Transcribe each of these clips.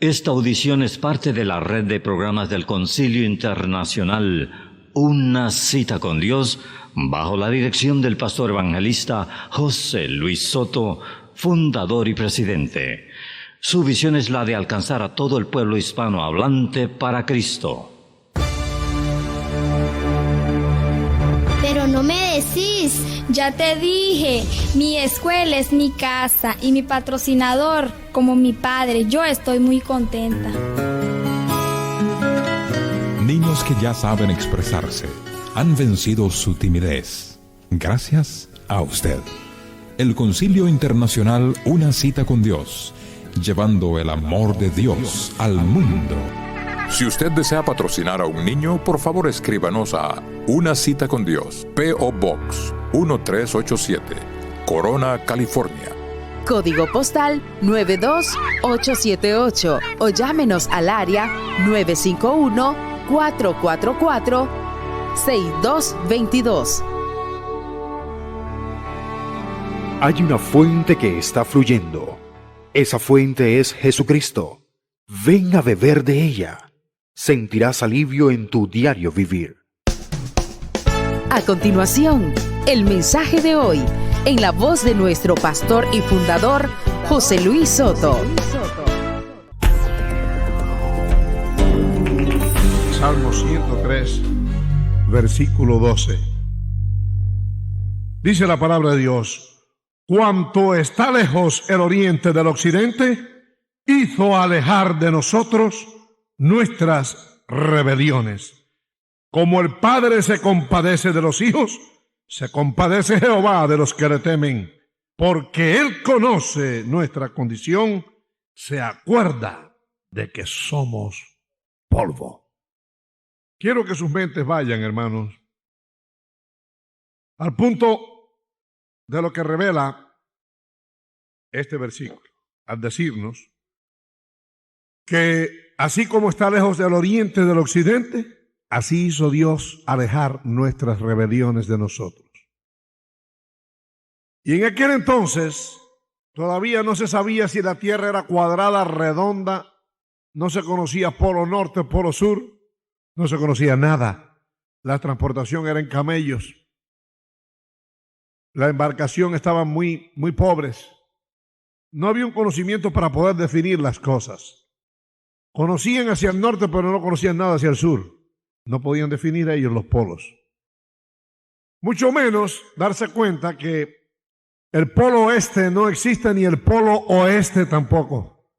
Esta audición es parte de la red de programas del Concilio Internacional Una Cita con Dios, bajo la dirección del pastor evangelista José Luis Soto, fundador y presidente. Su visión es la de alcanzar a todo el pueblo hispanohablante para Cristo. Pero no me decís, ya te dije, mi escuela es mi casa y mi patrocinador como mi padre. Yo estoy muy contenta. Niños que ya saben expresarse, han vencido su timidez. Gracias a usted. El Concilio Internacional Una Cita con Dios, llevando el amor de Dios al mundo. Si usted desea patrocinar a un niño, por favor escríbanos a Una Cita con Dios, P.O. Box 1387, Corona, California. Código postal 92878 o llámenos al área 951-444-6222. Hay una fuente que está fluyendo. Esa fuente es Jesucristo. Ven a beber de ella. Sentirás alivio en tu diario vivir. A continuación, el mensaje de hoy, en la voz de nuestro pastor y fundador, José Luis Soto. Salmo 103, versículo 12. Dice la palabra de Dios: cuanto está lejos el oriente del occidente, hizo alejar de nosotros nuestras rebeliones. Como el Padre se compadece de los hijos, se compadece Jehová de los que le temen, porque Él conoce nuestra condición, se acuerda de que somos polvo. Quiero que sus mentes vayan, hermanos, al punto de lo que revela este versículo, al decirnos que así como está lejos del oriente del occidente, así hizo Dios alejar nuestras rebeliones de nosotros. Y en aquel entonces todavía no se sabía si la tierra era cuadrada, redonda, no se conocía polo norte, polo sur, no se conocía nada. La transportación era en camellos. La embarcación estaban muy pobres. No había un conocimiento para poder definir las cosas. Conocían hacia el norte, pero no conocían nada hacia el sur. No podían definir ellos los polos. Mucho menos darse cuenta que el polo oeste no existe ni el polo oeste tampoco.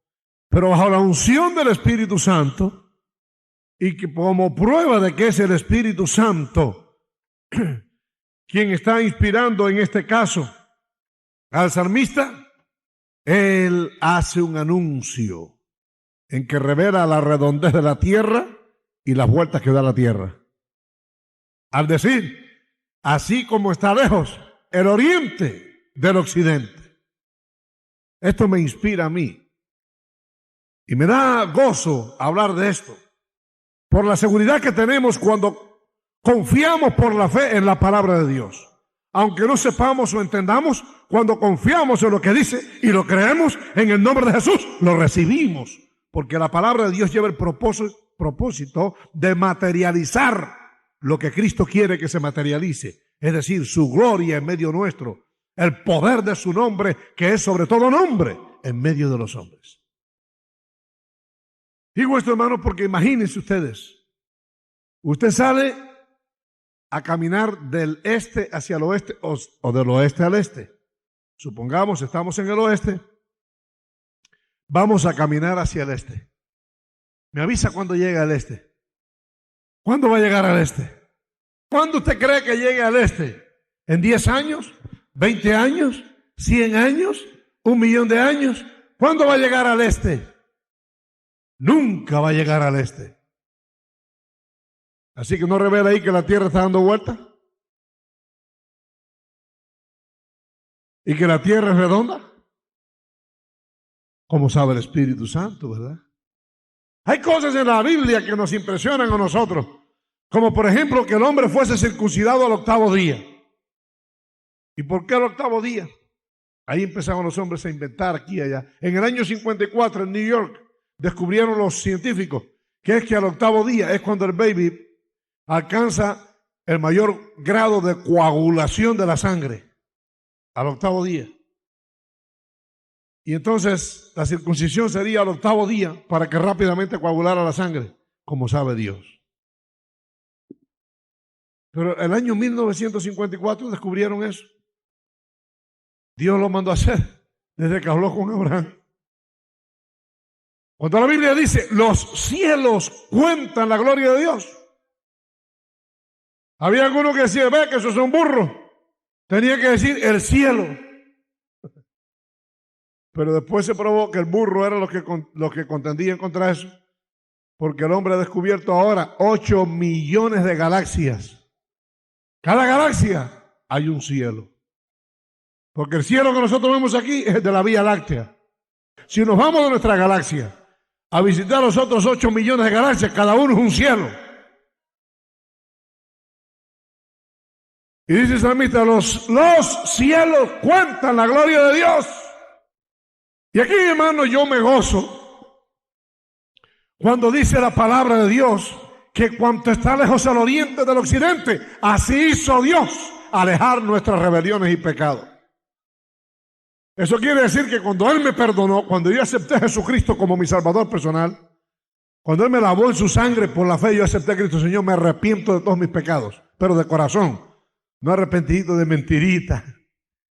Pero bajo la unción del Espíritu Santo, y que como prueba de que es el Espíritu Santo quien está inspirando en este caso al salmista, él hace un anuncio en que revela la redondez de la tierra y las vueltas que da la tierra. Al decir, así como está lejos el oriente del occidente. Esto me inspira a mí y me da gozo hablar de esto, por la seguridad que tenemos cuando confiamos por la fe en la palabra de Dios. Aunque no sepamos o entendamos, cuando confiamos en lo que dice y lo creemos en el nombre de Jesús, lo recibimos. Porque la palabra de Dios lleva el propósito de materializar lo que Cristo quiere que se materialice. Es decir, su gloria en medio nuestro, el poder de su nombre, que es sobre todo nombre, en medio de los hombres. Digo esto, hermano, porque imagínense ustedes, usted sale a caminar del este hacia el oeste o del oeste al este. Supongamos estamos en el oeste, vamos a caminar hacia el este. Me avisa cuando llega al este. ¿Cuándo va a llegar al este? ¿Cuándo usted cree que llegue al este? ¿En 10 años? ¿20 años? ¿100 años? ¿1.000.000 de años? ¿Cuándo va a llegar al este? Nunca va a llegar al este. Así que no revela ahí que la tierra está dando vuelta y que la tierra es redonda. Como sabe el Espíritu Santo, ¿verdad? Hay cosas en la Biblia que nos impresionan a nosotros, como por ejemplo que el hombre fuese circuncidado al 8º día. ¿Y por qué al 8º día? Ahí empezaron los hombres a inventar aquí y allá. En el año 54 en New York descubrieron los científicos, que es que al octavo día es cuando el baby alcanza el mayor grado de coagulación de la sangre, al octavo día. Y entonces la circuncisión sería al octavo día para que rápidamente coagulara la sangre, como sabe Dios. Pero el año 1954 descubrieron eso. Dios lo mandó a hacer desde que habló con Abraham. Cuando la Biblia dice, los cielos cuentan la gloria de Dios. Había alguno que decía, ve que eso es un burro. Tenía que decir el cielo. Pero después se probó que el burro era lo que contendían contra eso. Porque el hombre ha descubierto ahora 8 millones de galaxias. Cada galaxia hay un cielo. Porque el cielo que nosotros vemos aquí es de la Vía Láctea. Si nos vamos de nuestra galaxia a visitar los otros 8 millones de galaxias, cada uno es un cielo. Y dice el salmista, los cielos cuentan la gloria de Dios. Y aquí, hermano, yo me gozo cuando dice la palabra de Dios que cuanto está lejos al oriente del occidente, así hizo Dios alejar nuestras rebeliones y pecados. Eso quiere decir que cuando Él me perdonó, cuando yo acepté a Jesucristo como mi Salvador personal, cuando Él me lavó en su sangre por la fe, yo acepté a Cristo, Señor, me arrepiento de todos mis pecados, pero de corazón, no arrepentido de mentirita.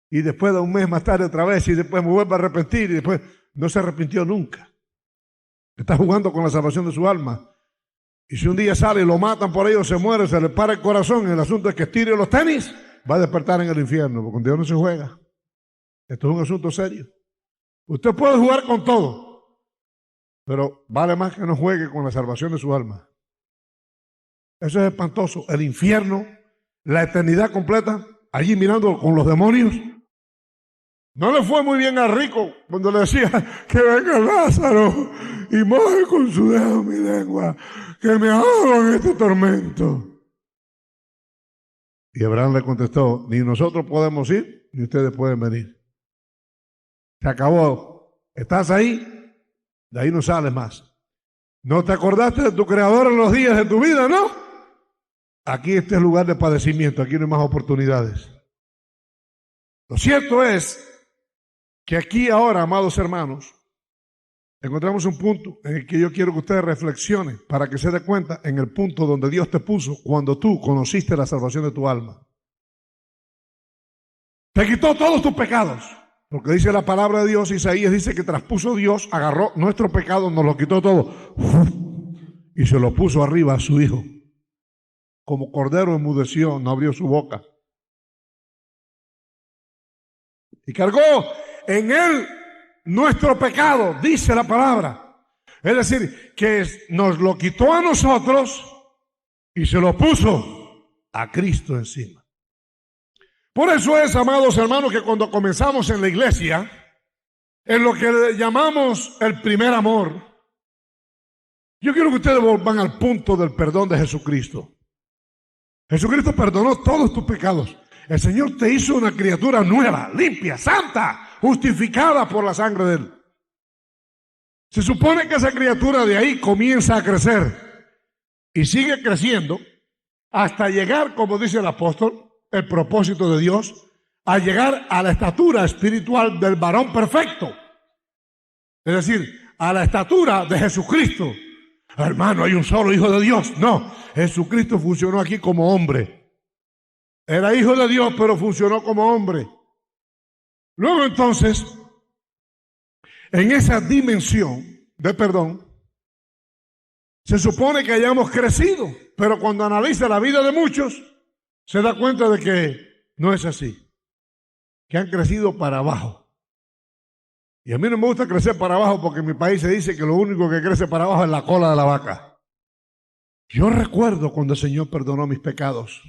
Y después de un mes más tarde otra vez, y después me vuelvo a arrepentir, y después no se arrepintió nunca. Está jugando con la salvación de su alma. Y si un día sale y lo matan por ahí o se muere, se le para el corazón, el asunto es que estire los tenis, va a despertar en el infierno, porque con Dios no se juega. Esto es un asunto serio. Usted puede jugar con todo, pero vale más que no juegue con la salvación de su alma. Eso es espantoso. El infierno, la eternidad completa, allí mirando con los demonios. No le fue muy bien al rico cuando le decía que venga Lázaro y moje con su dedo mi lengua, que me ahogo en este tormento. Y Abraham le contestó, ni nosotros podemos ir, ni ustedes pueden venir. Se acabó. ¿Estás ahí? De ahí no sales más. ¿No te acordaste de tu Creador en los días de tu vida, no? Aquí este es el lugar de padecimiento, aquí no hay más oportunidades. Lo cierto es que aquí ahora, amados hermanos, encontramos un punto en el que yo quiero que ustedes reflexionen para que se dé cuenta en el punto donde Dios te puso cuando tú conociste la salvación de tu alma. Te quitó todos tus pecados. Porque dice la palabra de Dios, Isaías dice que traspuso Dios, agarró nuestro pecado, nos lo quitó todo y se lo puso arriba a su Hijo. Como cordero enmudeció, no abrió su boca. Y cargó en él nuestro pecado, dice la palabra. Es decir, que nos lo quitó a nosotros y se lo puso a Cristo encima. Por eso es, amados hermanos, que cuando comenzamos en la iglesia, en lo que llamamos el primer amor, yo quiero que ustedes volvan al punto del perdón de Jesucristo. Jesucristo perdonó todos tus pecados. El Señor te hizo una criatura nueva, limpia, santa, justificada por la sangre de Él. Se supone que esa criatura de ahí comienza a crecer y sigue creciendo hasta llegar, como dice el apóstol, el propósito de Dios, a llegar a la estatura espiritual del varón perfecto. Es decir, a la estatura de Jesucristo. Hermano, hay un solo Hijo de Dios. No, Jesucristo funcionó aquí como hombre. Era Hijo de Dios, pero funcionó como hombre. Luego entonces, en esa dimensión de perdón, se supone que hayamos crecido, pero cuando analiza la vida de muchos, se da cuenta de que no es así, que han crecido para abajo. Y a mí no me gusta crecer para abajo porque en mi país se dice que lo único que crece para abajo es la cola de la vaca. Yo recuerdo cuando el Señor perdonó mis pecados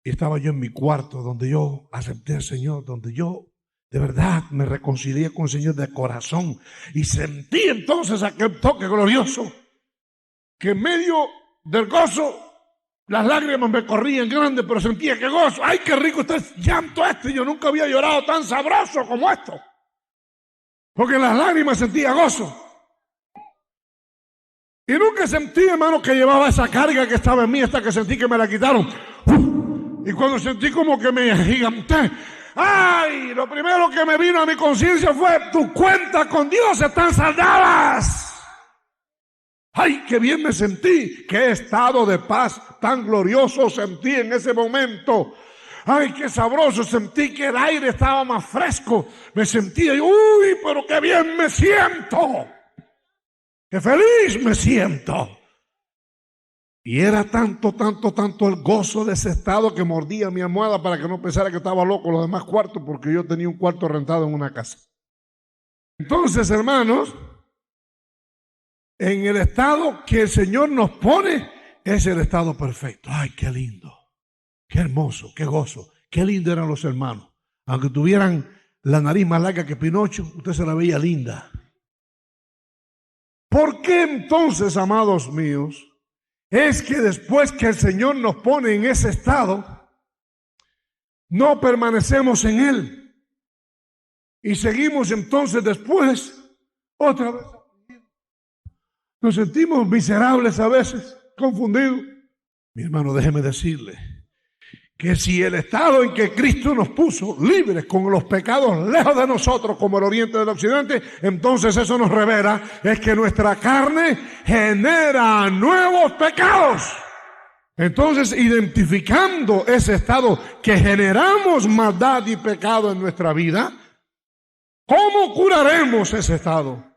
y estaba yo en mi cuarto donde yo acepté al Señor, donde yo de verdad me reconcilié con el Señor de corazón y sentí entonces aquel toque glorioso que en medio del gozo las lágrimas me corrían grandes, pero sentía que gozo. ¡Ay, qué rico está el llanto este! Yo nunca había llorado tan sabroso como esto. Porque en las lágrimas sentía gozo. Y nunca sentí, hermano, que llevaba esa carga que estaba en mí hasta que sentí que me la quitaron. Y cuando sentí como que me agiganté, ¡ay! Lo primero que me vino a mi conciencia fue: tus cuentas con Dios están saldadas. ¡Ay, qué bien me sentí! ¡Qué estado de paz tan glorioso sentí en ese momento! ¡Ay, qué sabroso! Sentí que el aire estaba más fresco. Me sentía, ¡uy, pero qué bien me siento! ¡Qué feliz me siento! Y era tanto el gozo de ese estado que mordía mi almohada para que no pensara que estaba loco los demás cuartos, porque yo tenía un cuarto rentado en una casa. Entonces, hermanos, en el estado que el Señor nos pone, es el estado perfecto. ¡Ay, qué lindo! ¡Qué hermoso! ¡Qué gozo! ¡Qué lindo eran los hermanos! Aunque tuvieran la nariz más larga que Pinocho, usted se la veía linda. ¿Por qué entonces, amados míos, es que después que el Señor nos pone en ese estado, no permanecemos en Él? Y seguimos entonces después, otra vez. Nos sentimos miserables a veces, confundidos. Mi hermano, déjeme decirle que si el estado en que Cristo nos puso libres con los pecados lejos de nosotros, como el oriente del occidente, entonces eso nos revela es que nuestra carne genera nuevos pecados. Entonces, identificando ese estado que generamos maldad y pecado en nuestra vida, ¿cómo curaremos ese estado?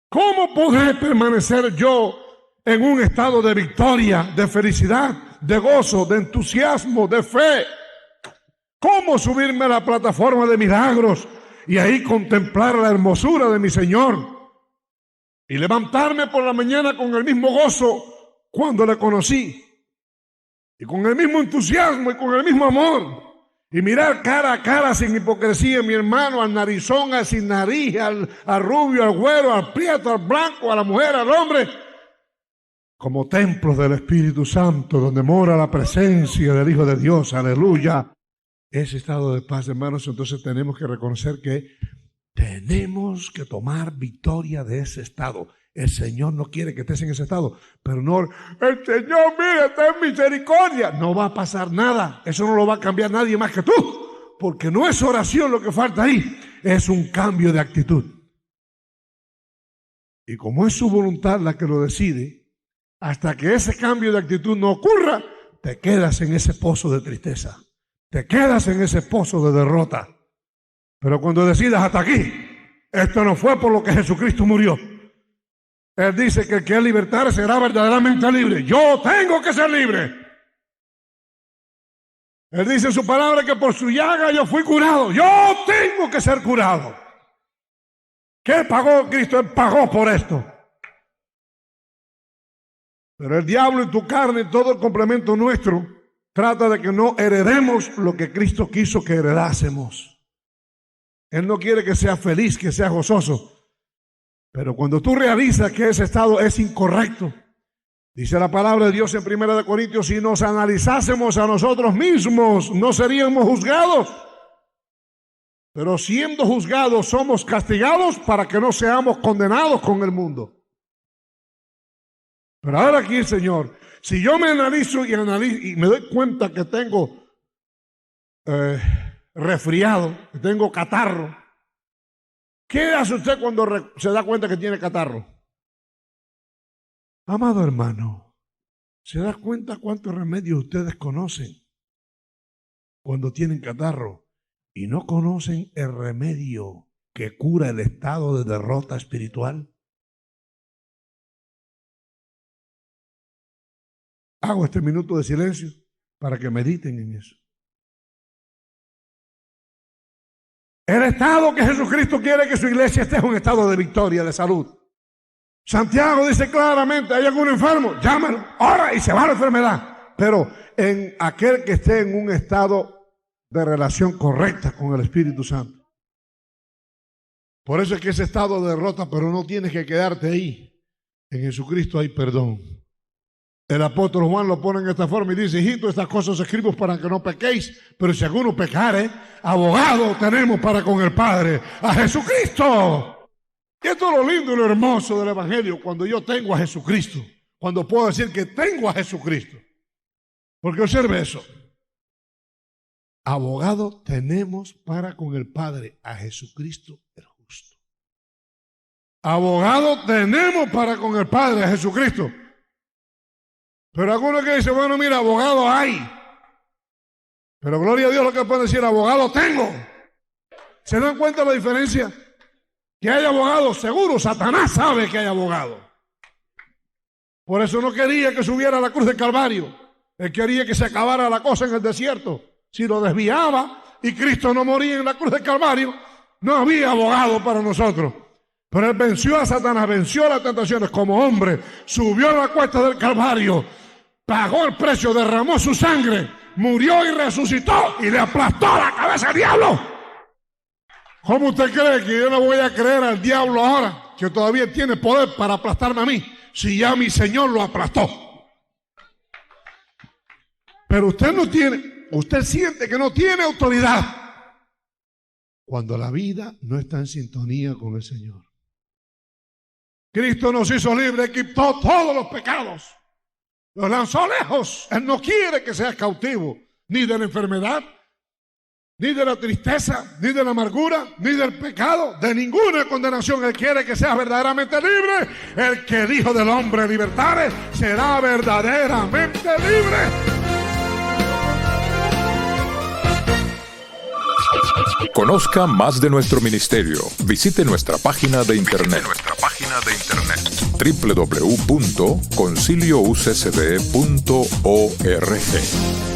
¿Cómo podré permanecer yo en un estado de victoria, de felicidad, de gozo, de entusiasmo, de fe? ¿Cómo subirme a la plataforma de milagros y ahí contemplar la hermosura de mi Señor? Y levantarme por la mañana con el mismo gozo cuando le conocí, y con el mismo entusiasmo y con el mismo amor, y mirar cara a cara sin hipocresía, mi hermano, al narizón, al sin nariz, al rubio, al güero, al prieto, al blanco, a la mujer, al hombre, como templos del Espíritu Santo, donde mora la presencia del Hijo de Dios. Aleluya. Ese estado de paz, hermanos, entonces tenemos que reconocer que tenemos que tomar victoria de ese estado. El Señor no quiere que estés en ese estado, pero no, el Señor, mira, está en misericordia. No va a pasar nada. Eso no lo va a cambiar nadie más que tú, porque no es oración lo que falta ahí, es un cambio de actitud. Y como es su voluntad la que lo decide, hasta que ese cambio de actitud no ocurra, te quedas en ese pozo de tristeza, te quedas en ese pozo de derrota. Pero cuando decidas hasta aquí, esto no fue por lo que Jesucristo murió. Él dice que el que es libertad será verdaderamente libre. Yo tengo que ser libre. Él dice en su palabra que por su llaga yo fui curado. Yo tengo que ser curado. ¿Qué pagó Cristo? Él pagó por esto. Pero el diablo y tu carne y todo el complemento nuestro trata de que no heredemos lo que Cristo quiso que heredásemos. Él no quiere que seas feliz, que seas gozoso. Pero cuando tú realizas que ese estado es incorrecto, dice la palabra de Dios en 1 Corintios, si nos analizásemos a nosotros mismos, no seríamos juzgados. Pero siendo juzgados, somos castigados para que no seamos condenados con el mundo. Pero ahora aquí el Señor, si yo me analizo y me doy cuenta que tengo resfriado, que tengo catarro, ¿qué hace usted cuando se da cuenta que tiene catarro? Amado hermano, ¿se da cuenta cuántos remedios ustedes conocen cuando tienen catarro y no conocen el remedio que cura el estado de derrota espiritual? Hago este minuto de silencio para que mediten en eso. El estado que Jesucristo quiere que su iglesia esté es un estado de victoria, de salud. Santiago dice claramente, hay algún enfermo, llámalo, ora y se va la enfermedad. Pero en aquel que esté en un estado de relación correcta con el Espíritu Santo. Por eso es que ese estado de derrota, pero no tienes que quedarte ahí. En Jesucristo hay perdón. El apóstol Juan lo pone en esta forma y dice, hijito, estas cosas escribo para que no pequéis, pero si alguno pecare, abogado tenemos para con el Padre, a Jesucristo. Y esto es lo lindo y lo hermoso del Evangelio, cuando yo tengo a Jesucristo, cuando puedo decir que tengo a Jesucristo. Porque observe eso. Abogado tenemos para con el Padre, a Jesucristo el justo. Abogado tenemos para con el Padre, a Jesucristo. Pero algunos que dicen, bueno, mira, abogado hay. Pero gloria a Dios lo que pueden decir, abogado tengo. ¿Se dan cuenta la diferencia? Que hay abogados, seguro, Satanás sabe que hay abogados. Por eso no quería que subiera a la cruz del Calvario. Él quería que se acabara la cosa en el desierto. Si lo desviaba y Cristo no moría en la cruz del Calvario, no había abogado para nosotros. Pero Él venció a Satanás, venció las tentaciones como hombre, subió a la cuesta del Calvario, pagó el precio, derramó su sangre, murió y resucitó y le aplastó la cabeza al diablo. ¿Cómo usted cree que yo no voy a creer al diablo ahora, que todavía tiene poder para aplastarme a mí, si ya mi Señor lo aplastó? Pero usted no tiene, usted siente que no tiene autoridad cuando la vida no está en sintonía con el Señor. Cristo nos hizo libres, quitó todos los pecados, los lanzó lejos. Él no quiere que seas cautivo, ni de la enfermedad, ni de la tristeza, ni de la amargura, ni del pecado, de ninguna condenación. Él quiere que seas verdaderamente libre. El que dijo del hombre libertare será verdaderamente libre. Conozca más de nuestro ministerio. Visite nuestra página de internet. www.conciliouccd.org.